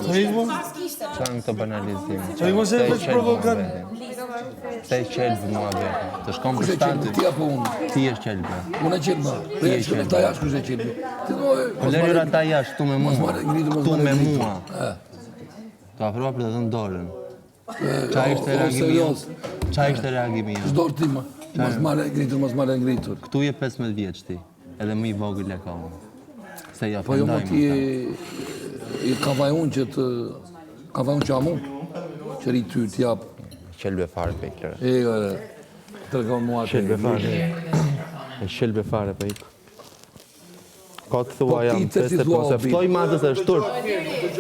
Çan këto banalizime. Çaj mos e veç provokon. Se qelbë mua vetë. Të shkon për shtatë. Ti apo unë? Ti je qelbë. Unë e qelbë. Ti e qelbë. Ta jashtë kush e qelbë. Ti do Lëri ata jashtë tu me mua. Tu me mua. Eh. Të afroa për të dhënë dorën. Çfarë ishte reagimi jot? Çfarë ishte reagimi jot? Ç'do ti më? Mos marrë ngritur. Këtu je 15 vjeç ti. Edhe më i vogël e kam. Se ja Po jo më fendaj. ti i ka vajun që të ka vajun që amu. Që ri ty t'jap. Qelbë fare pe iklere. Tregon mua atë. Qelbë fare. E qelbë fare pe ik. Ka të thua jam 55, se ftoj ma të se është turp.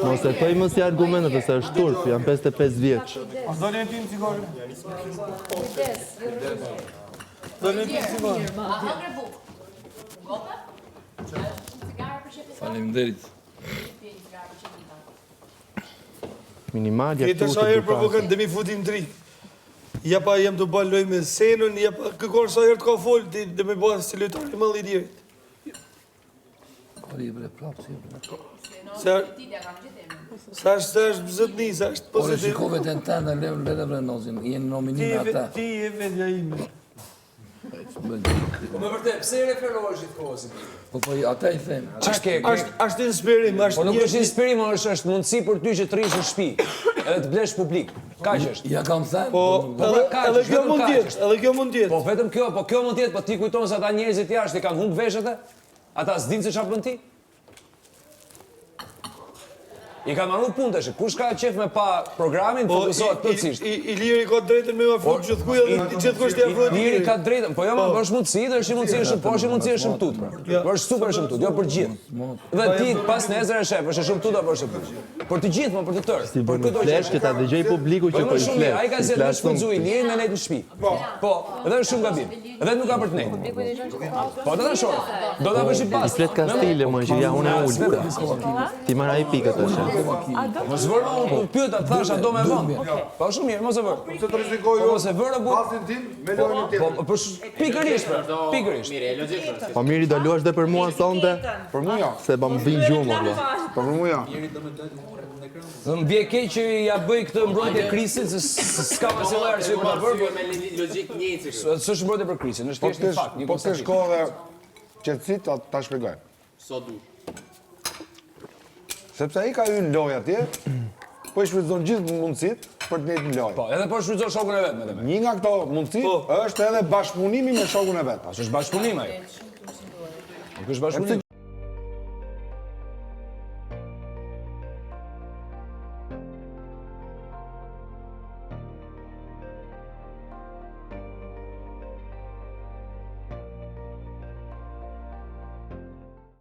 Mos e thoj më si argumentet të se është turp, jam 55 vjeç. Dole në tim cigare. Dole në tim cigare. Faleminderit. Minimalja Këtë këtu sa herë provokën dhe mi futim tri. Ja pa jem të baloj me senën, ja pa këkor sa herë të ka folë, dhe me bëha si lojtari më lidjerit. Kori bre prapë si bre. Sa është zëtni, sa është Ore pozitiv. shikove të në të në levë në vrenozin, jenë nominime ata. Ti e vedja ime. Me vërtet, pse i referohesh gjithkohë si ti? Po ata i them. Është inspirim, Po është nuk është inspirim, është mundësi për ty që të rish në shtëpi, edhe të blesh publik. Kaq është. Ja kam thënë. Po, edhe kjo mund tjetë, edhe kjo mund tjetë. Po vetëm kjo, po kjo mund tjetë, po ti kujton se ata njerëzit jashtë i kanë humb veshët e? Ata s'dinë se çfarë bën ti? I ka marrë punë tash. Kush ka qef me pa programin, fokusohet plotësisht. Iliri ka drejtën me afro gjithkuj edhe gjithkush t'i afrohet. Iliri ka drejtën, po jo më është mundësi, dhe është mundësi shumë, po është mundësi shumë tut. Po është super shumë tut, jo për gjithë. Dhe ti pas nesër e shef, është shumë tut apo është tut. Për të gjithë, për të tërë. Për këto flesh që ta dëgjoj publiku që po i flet. Ai ka zgjedhur të shfrytëzojë Ilirin me nejt në shtëpi. Po, edhe është shumë gabim. Edhe nuk ka për të nejt. Po do ta shoh. Do ta bësh i pas. Flet ka stile më që ja unë ul. Ti marr ai pikët tash. Mos vër unë pyeta thasha do me vend. Po shumë mirë, mos e vër. Se të rrezikoj Mos e vër apo pasin tim me lojën tim. po pikërisht, pikërisht. Po miri do luash dhe për mua sonte? Për mua ja. Se po më vin gjumë valla. Po për mua ja. Do më bie keq që ja bëj këtë mbrojtje Krisit, se s'ka më asnjë arsye për ta bërë. Me logjik njëjtë. S'është mbrojtje për Krisin, është thjesht një fakt, një Po të konstatim. shkollë dhe qetësit ta shpjegoj. Sot dush. Sepse ai ka hyrë në lojë atje, po i shfrytëzon gjithë mundësitë për të nejtë në lojë. Po, edhe po shfrytëzon shokun e vet me të. Një nga këto mundësi është edhe bashkëpunimi me shokun e vet. Është bashkëpunim ai. Nuk është bashkëpunim.